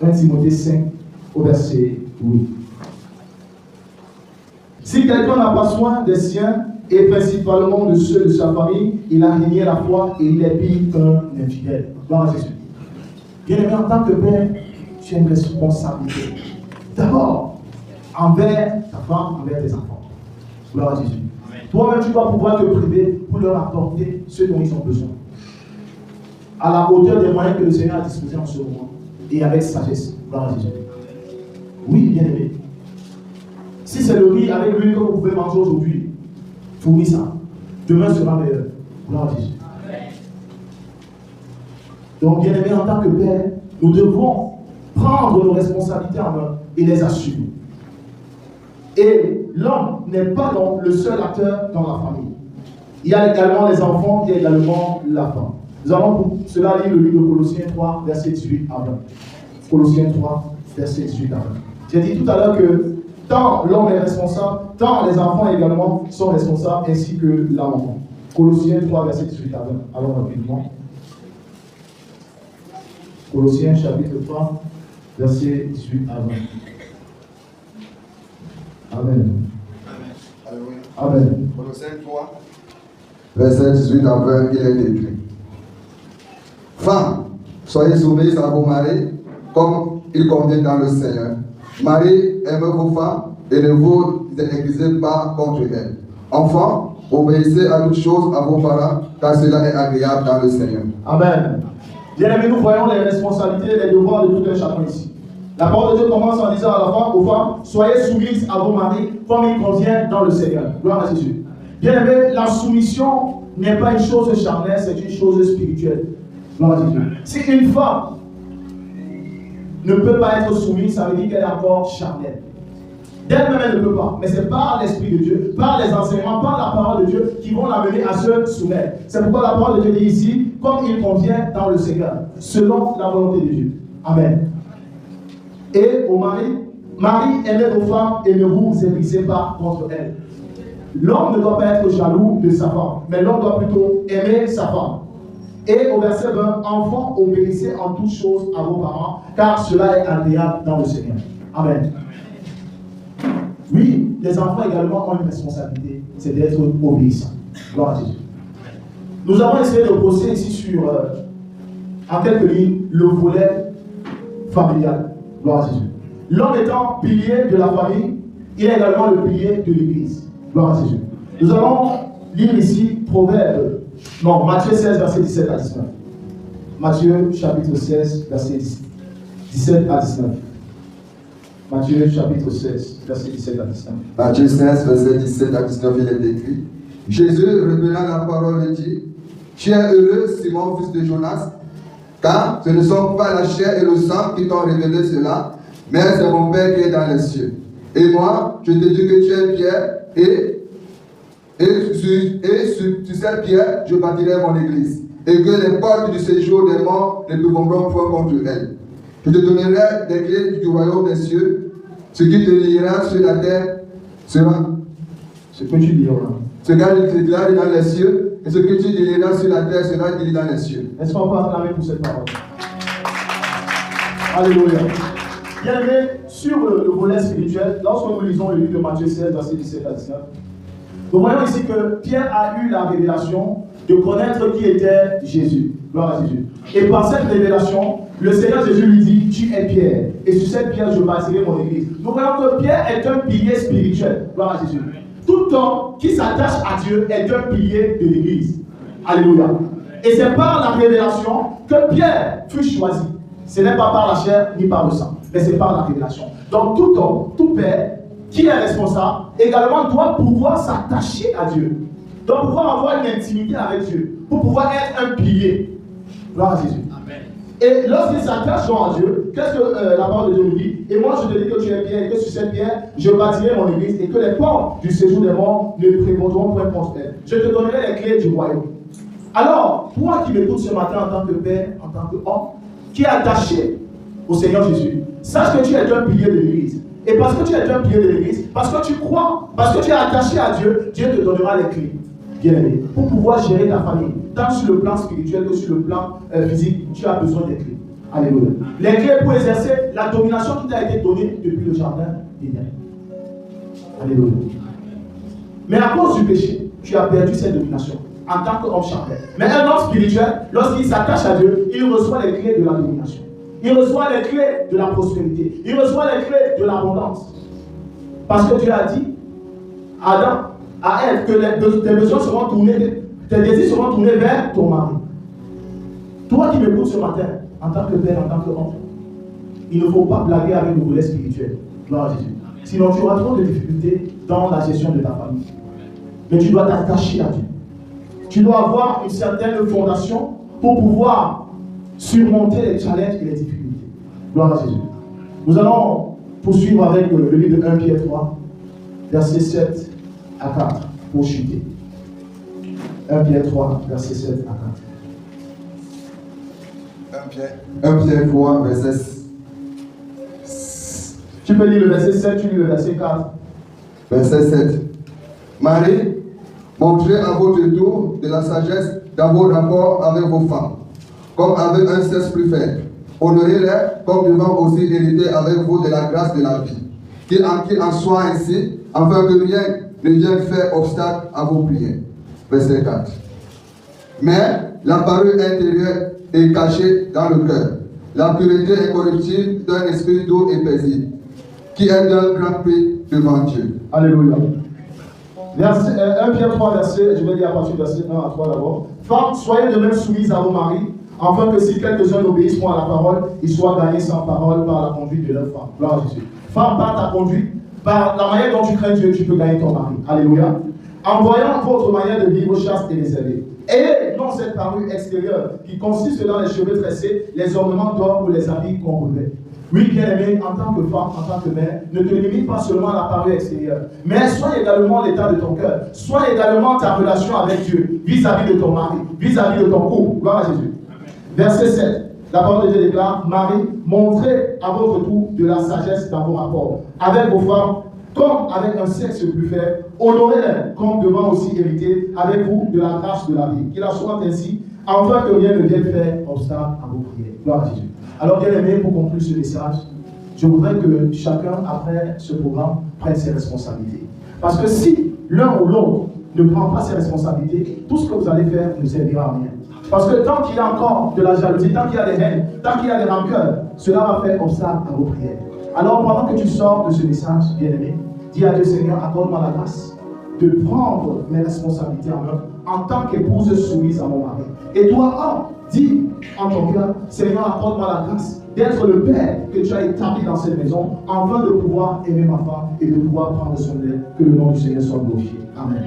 1 Timothée 5, au verset 8. Si quelqu'un n'a pas soin des siens, et principalement de ceux de sa famille, il a renié la foi et il est pire qu'un infidèle. Gloire à Jésus. Bien-aimé, en tant que père, tu as une responsabilité. D'abord, envers ta femme, envers tes enfants. Gloire à Jésus. Toi-même, tu dois pouvoir te priver pour leur apporter ce dont ils ont besoin. À la hauteur des moyens que le Seigneur a disposés en ce moment. Et avec sagesse. Gloire à Jésus. Oui, bien-aimé. Si c'est le riz avec l'huile que vous pouvez manger aujourd'hui, fournis ça. Demain sera meilleur. Gloire à Jésus. Donc, bien-aimé, en tant que père, nous devons prendre nos responsabilités en main et les assumer. Et l'homme n'est pas le seul acteur dans la famille. Il y a également les enfants, il y a également la femme. Nous allons pour cela lire le livre de Colossiens 3, verset 18 à 20. Colossiens 3, verset 18 à 20. J'ai dit tout à l'heure que tant l'homme est responsable, tant les enfants également sont responsables, ainsi que la maman. Colossiens 3, verset 18 à 20. Allons rapidement. Colossiens chapitre 3, verset 18 à 20. Amen. Amen. Colossiens 3, verset 18 à 20, il est écrit. Femmes, soyez soumises à vos maris, comme il convient dans le Seigneur. Maris, aimez vos femmes et ne vous énergisez pas contre elles. Enfants, obéissez à toutes choses à vos parents, car cela est agréable dans le Seigneur. Amen. Bien-aimés, nous voyons les responsabilités et les devoirs de tout un chacun ici. La parole de Dieu commence en disant à la femme, aux femmes, soyez soumises à vos maris comme il convient dans le Seigneur. Gloire à Jésus. Bien-aimés, la soumission n'est pas une chose charnelle, c'est une chose spirituelle. Gloire à Jésus. Si une femme ne peut pas être soumise, ça veut dire qu'elle est encore charnelle. D'elle-même, elle ne peut pas. Mais c'est par l'Esprit de Dieu, par les enseignements, par la parole de Dieu qui vont l'amener à se soumettre. C'est pourquoi la parole de Dieu dit ici, comme il convient dans le Seigneur, selon la volonté de Dieu. Amen. Et au mari, aimez vos femmes et ne vous irritez pas contre elles. L'homme ne doit pas être jaloux de sa femme, mais l'homme doit plutôt aimer sa femme. Et au verset 20, enfants, obéissez en toutes choses à vos parents, car cela est agréable dans le Seigneur. Amen. Oui, les enfants également ont une responsabilité, c'est d'être obéissants. Gloire à Jésus. Nous avons essayé de brosser ici sur, en quelques lignes, le volet familial. Gloire à Jésus. L'homme étant pilier de la famille, il est également le pilier de l'Église. Gloire à Jésus. Nous allons lire ici Matthieu 16, verset 17 à 19. Matthieu chapitre 16, verset 17 à 19. Matthieu chapitre 16, verset 17 à 19. Matthieu 16, verset 17 à 19, il est écrit. Jésus, révélant la parole, dit, tu es heureux, Simon, fils de Jonas, car ce ne sont pas la chair et le sang qui t'ont révélé cela, mais c'est mon Père qui est dans les cieux. Et moi, je te dis que tu es Pierre, et sur cette pierre, je bâtirai mon église, et que les portes du séjour des morts ne pourront point contre elle. Je te donnerai des clés du royaume des cieux. Ce qui te liera sur la terre sera ce que tu liras. Ce qui te liera dans les cieux, et ce que tu liras sur la terre sera lié dans les cieux. Est-ce qu'on peut acclamer pour cette parole? Alléluia. Bien aimé, sur le volet spirituel, lorsque nous lisons le livre de Matthieu 16, verset 17 à 19, nous voyons ici que Pierre a eu la révélation de connaître qui était Jésus. Gloire à Jésus. Et par cette révélation, le Seigneur Jésus lui dit, tu es Pierre, et sur cette pierre je bâtirai mon église. Nous voyons que Pierre est un pilier spirituel. Gloire à Jésus. Tout homme qui s'attache à Dieu est un pilier de l'église. Alléluia. Et c'est par la révélation que Pierre fut choisi. Ce n'est pas par la chair ni par le sang, mais c'est par la révélation. Donc tout homme, tout père qui est responsable, également doit pouvoir s'attacher à Dieu. Doit pouvoir avoir une intimité avec Dieu, pour pouvoir être un pilier. Gloire à Jésus. Amen. Et lorsqu'il s'attache à Dieu, qu'est-ce que la parole de Dieu nous dit? Et moi je te dis que tu es pierre, et que sur cette pierre, je bâtirai mon église, et que les portes du séjour des morts ne prévaudront point contre elle. Je te donnerai les clés du royaume. Alors, toi qui m'écoutes ce matin en tant que père, en tant qu'homme, qui est attaché au Seigneur Jésus, sache que tu es un pilier de l'église. Et parce que tu es un pilier de l'église, parce que tu crois, parce que tu es attaché à Dieu, Dieu te donnera les clés. Bien-aimé, pour pouvoir gérer ta famille, tant sur le plan spirituel que sur le plan physique, tu as besoin des clés. Alléluia. Les clés pour exercer la domination qui t'a été donnée depuis le jardin d'Éden. Alléluia. Mais à cause du péché, tu as perdu cette domination en tant qu'homme charnel. Mais un homme spirituel, lorsqu'il s'attache à Dieu, il reçoit les clés de la domination. Il reçoit les clés de la prospérité. Il reçoit les clés de l'abondance. Parce que Dieu a dit à Adam, à Ève, que tes besoins seront tournés, tes désirs seront tournés vers ton mari. Toi qui m'écoutes ce matin, en tant que père, en tant qu'homme, il ne faut pas blaguer avec le volet spirituel. Gloire à Jésus. Sinon, tu auras trop de difficultés dans la gestion de ta famille. Mais tu dois t'attacher à Dieu. Tu dois avoir une certaine fondation pour pouvoir surmonter les challenges et les difficultés. Gloire à Jésus. Nous allons poursuivre avec le livre de 1 Pierre 3, versets 7 à 4, pour chuter. 1 Pierre 3, versets 7 à 4. 1 Pierre 3, verset 6. Tu peux lire le verset 7, tu lis le verset 4. Verset 7. Marie, montrez à votre tour de la sagesse dans vos rapports avec vos femmes, comme avec un sexe plus faible. Honorez-les comme devant aussi hériter avec vous de la grâce de la vie. Qu'il en soit ainsi, afin que rien ne vienne faire obstacle à vos prières. Verset 4. Mais la parure intérieure est cachée dans le cœur. La pureté incorruptible d'un esprit doux et paisible, qui est d'un grand prix devant Dieu. Alléluia. 1 Pierre 3, verset, je vais lire à partir du verset 1 à 3 d'abord. Femmes, soyez de même soumises à vos maris, afin que si quelques-uns n'obéissent point à la parole, ils soient gagnés sans parole par la conduite de leur femme. Gloire à Jésus. Femme, par ta conduite, par la manière dont tu crains Dieu, tu peux gagner ton mari. Alléluia. En voyant votre manière de vivre chaste et réservée. Et non cette parure extérieure qui consiste dans les cheveux tressés, les ornements d'or ou les habits qu'on revêt. Oui, bien-aimé, en tant que femme, en tant que mère, ne te limite pas seulement à la parure extérieure, mais sois également l'état de ton cœur, sois également ta relation avec Dieu, vis-à-vis de ton mari, vis-à-vis de ton couple. Gloire à Jésus. Verset 7. La parole de Dieu déclare, Marie, montrez à votre tour de la sagesse dans vos rapports, avec vos femmes, comme avec un sexe plus faible, honorez-les, comme devant aussi hériter avec vous de la grâce de la vie. Qu'il en soit ainsi, afin que rien ne vienne faire obstacle à vos prières. Gloire à Jésus. Alors, bien aimé, pour conclure ce message, je voudrais que chacun, après ce programme, prenne ses responsabilités. Parce que si l'un ou l'autre ne prend pas ses responsabilités, tout ce que vous allez faire ne servira à rien. Parce que tant qu'il y a encore de la jalousie, tant qu'il y a des haines, tant qu'il y a des rancœurs, cela va faire obstacle à vos prières. Alors, pendant que tu sors de ce message, bien aimé, dis à Dieu, Seigneur, accorde-moi la grâce de prendre mes responsabilités en main en tant qu'épouse soumise à mon mari. Et toi, dis en ton cœur, Seigneur, accorde-moi la grâce d'être le père que tu as établi dans cette maison, afin de pouvoir aimer ma femme et de pouvoir prendre soin d'elle. Que le nom du Seigneur soit glorifié. Amen.